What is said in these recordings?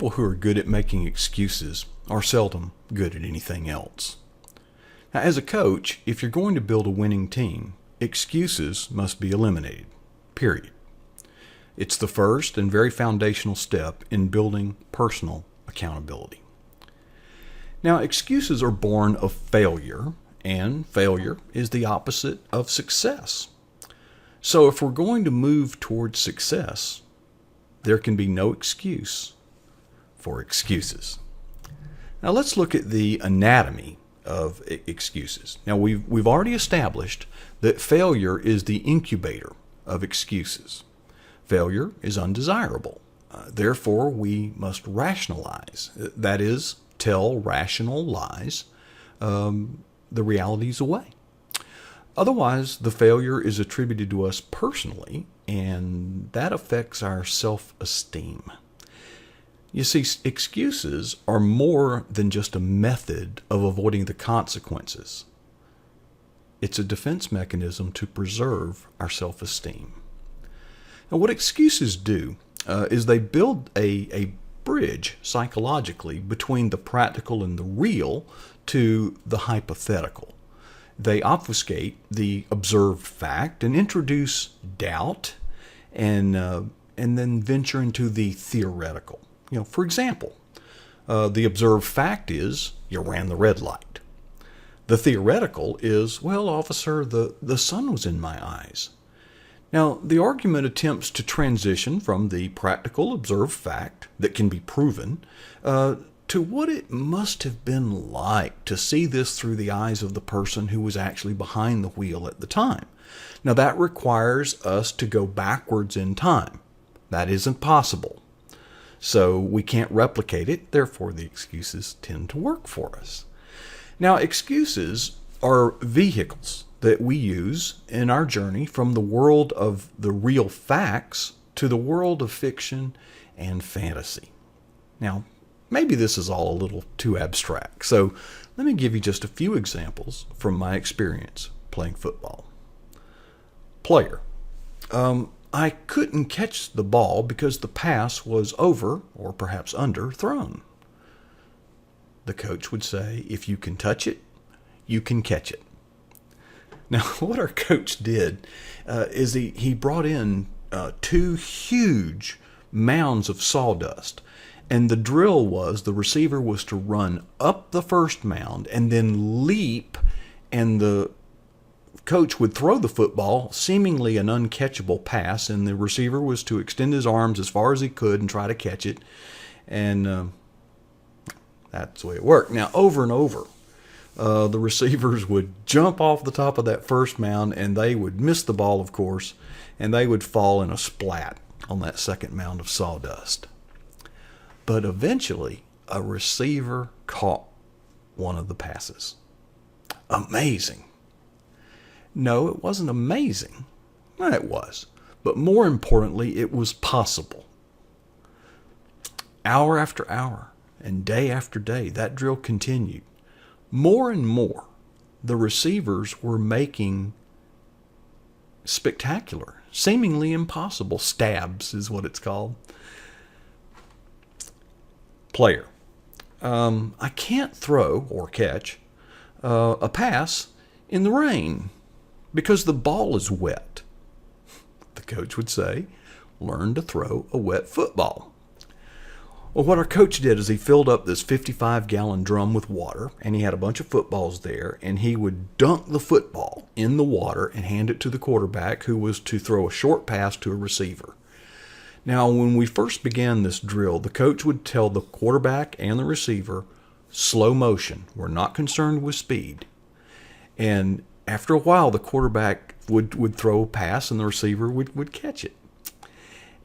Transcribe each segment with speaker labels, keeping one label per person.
Speaker 1: people who are good at making excuses are seldom good at anything else. Now, as a coach, if you're going to build a winning team, excuses must be eliminated, period. It's the first and very foundational step in building personal accountability. Now, excuses are born of failure, and failure is the opposite of success. So if we're going to move towards success, there can be no excuse for excuses. Now let's look at the anatomy of excuses. Now we've already established that failure is the incubator of excuses. Failure is undesirable. Therefore, we must rationalize. That is, tell rational lies the realities away. Otherwise, the failure is attributed to us personally, and that affects our self-esteem. You see, excuses are more than just a method of avoiding the consequences. It's a defense mechanism to preserve our self-esteem. Now, what excuses do is they build a bridge psychologically between the practical and the real to the hypothetical. They obfuscate the observed fact and introduce doubt and then venture into the theoretical. For example, the observed fact is you ran the red light. The theoretical is, well, officer, the sun was in my eyes. Now, the argument attempts to transition from the practical observed fact that can be proven to what it must have been like to see this through the eyes of the person who was actually behind the wheel at the time. Now, that requires us to go backwards in time. That isn't possible. So we can't replicate it, therefore the excuses tend to work for us. Now, excuses are vehicles that we use in our journey from the world of the real facts to the world of fiction and fantasy. Now, maybe this is all a little too abstract, so let me give you just a few examples from my experience playing football. Player. I couldn't catch the ball because the pass was over, or perhaps underthrown. The coach would say, if you can touch it, you can catch it. Now, what our coach did is he brought in 2 huge mounds of sawdust. And the drill was the receiver was to run up the first mound and then leap, and the coach would throw the football, seemingly an uncatchable pass, and the receiver was to extend his arms as far as he could and try to catch it. And that's the way it worked. Now, over and over, the receivers would jump off the top of that first mound, and they would miss the ball, of course, and they would fall in a splat on that second mound of sawdust. But eventually, a receiver caught one of the passes. Amazing. No, it wasn't amazing. Well, it was. But more importantly, it was possible. Hour after hour and day after day, that drill continued. More and more, the receivers were making spectacular, seemingly impossible stabs, is what it's called. Player. I can't throw or catch a pass in the rain because the ball is wet. The coach would say, learn to throw a wet football. Well, what our coach did is he filled up this 55-gallon drum with water, and he had a bunch of footballs there, and he would dunk the football in the water and hand it to the quarterback, who was to throw a short pass to a receiver. Now, when we first began this drill, the coach would tell the quarterback and the receiver, slow motion. We're not concerned with speed. And after a while, the quarterback would throw a pass and the receiver would catch it.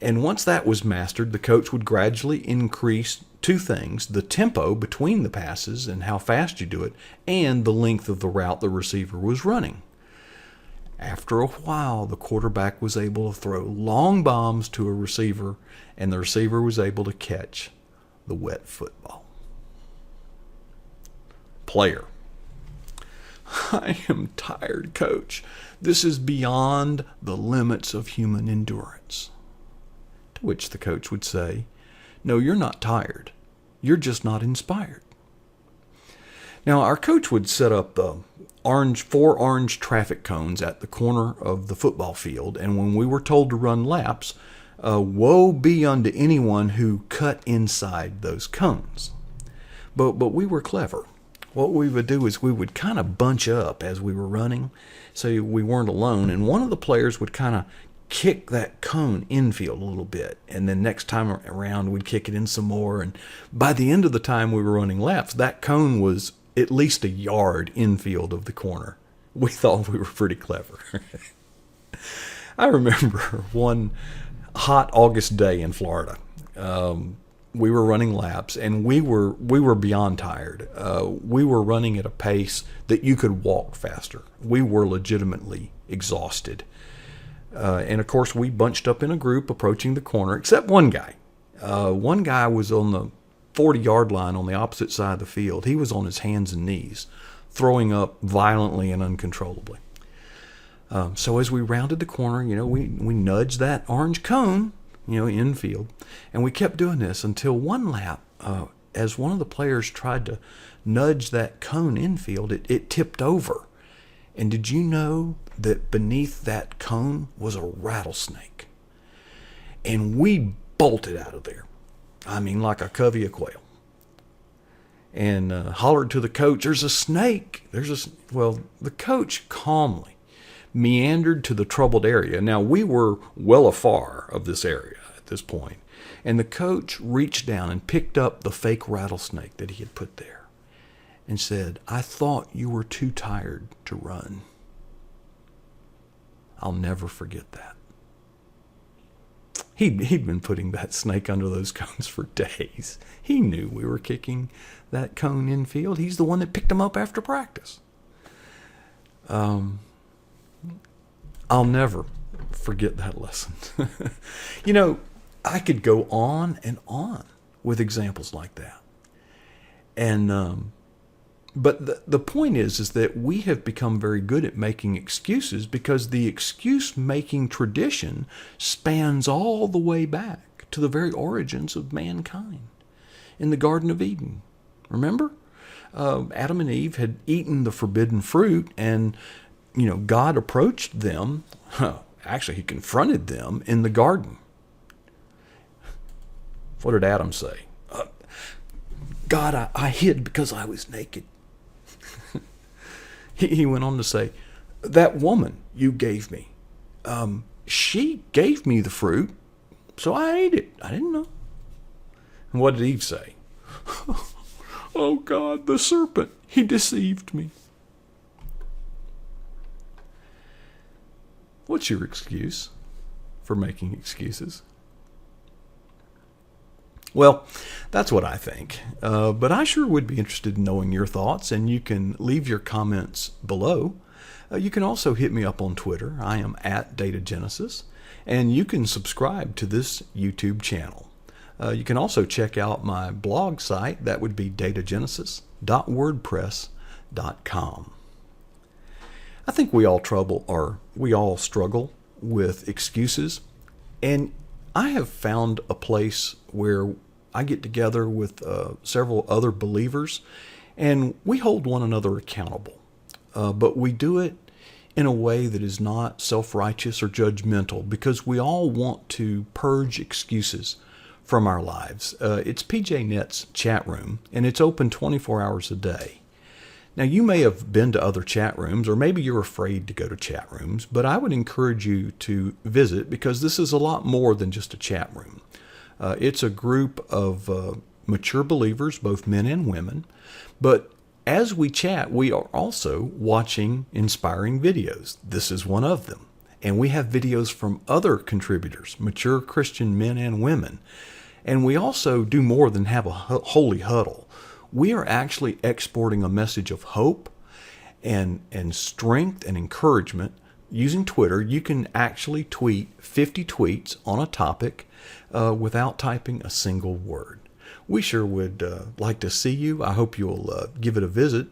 Speaker 1: And once that was mastered, the coach would gradually increase 2 things: the tempo between the passes and how fast you do it, and the length of the route the receiver was running. After a while, the quarterback was able to throw long bombs to a receiver, and the receiver was able to catch the wet football. Player. I am tired, coach. This is beyond the limits of human endurance. To which the coach would say, No, you're not tired. You're just not inspired. Now, our coach would set up four orange traffic cones at the corner of the football field, and when we were told to run laps, woe be unto anyone who cut inside those cones. But we were clever. What we would do is we would kind of bunch up as we were running, so we weren't alone, and one of the players would kind of kick that cone infield a little bit, and then next time around we'd kick it in some more, and by the end of the time we were running laps, that cone was at least a yard infield of the corner. We thought we were pretty clever. I remember one hot August day in Florida. We were running laps, and we were beyond tired. We were running at a pace that you could walk faster. We were legitimately exhausted. And of course, we bunched up in a group approaching the corner, except one guy. One guy was on the 40-yard line on the opposite side of the field. He was on his hands and knees, throwing up violently and uncontrollably. So as we rounded the corner, we nudged that orange cone, infield, and we kept doing this until one lap, as one of the players tried to nudge that cone infield, it tipped over. And did you know that beneath that cone was a rattlesnake? And we bolted out of there. I mean, like a covey of quail. And hollered to the coach, "There's a snake." Well, the coach calmly meandered to the troubled area. Now, we were well afar of this area at this point. And the coach reached down and picked up the fake rattlesnake that he had put there and said, "I thought you were too tired to run." I'll never forget that. He'd been putting that snake under those cones for days. He knew we were kicking that cone infield. He's the one that picked him up after practice. I'll never forget that lesson. I could go on and on with examples like that. And but the point is that we have become very good at making excuses because the excuse-making tradition spans all the way back to the very origins of mankind in the Garden of Eden. Remember? Adam and Eve had eaten the forbidden fruit, and God approached them. Actually, he confronted them in the garden. What did Adam say? "God, I hid because I was naked." He went on to say, "That woman you gave me, she gave me the fruit, so I ate it. I didn't know." And what did Eve say? "Oh God, the serpent, he deceived me." What's your excuse for making excuses? Well, that's what I think. But I sure would be interested in knowing your thoughts, and you can leave your comments below. You can also hit me up on Twitter. I am @DataGenesis, and you can subscribe to this YouTube channel. You can also check out my blog site. That would be datagenesis.wordpress.com. I think we all struggle with excuses, and I have found a place where I get together with several other believers, and we hold one another accountable. But we do it in a way that is not self-righteous or judgmental, because we all want to purge excuses from our lives. It's PJNet's chat room, and it's open 24 hours a day. Now, you may have been to other chat rooms, or maybe you're afraid to go to chat rooms, but I would encourage you to visit, because this is a lot more than just a chat room. It's a group of mature believers, both men and women, but as we chat, we are also watching inspiring videos. This is one of them. And we have videos from other contributors, mature Christian men and women. And we also do more than have a holy huddle. We are actually exporting a message of hope and strength and encouragement using Twitter. You can actually tweet 50 tweets on a topic without typing a single word. We sure would like to see you. I hope you'll give it a visit.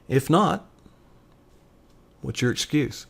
Speaker 1: If not, what's your excuse?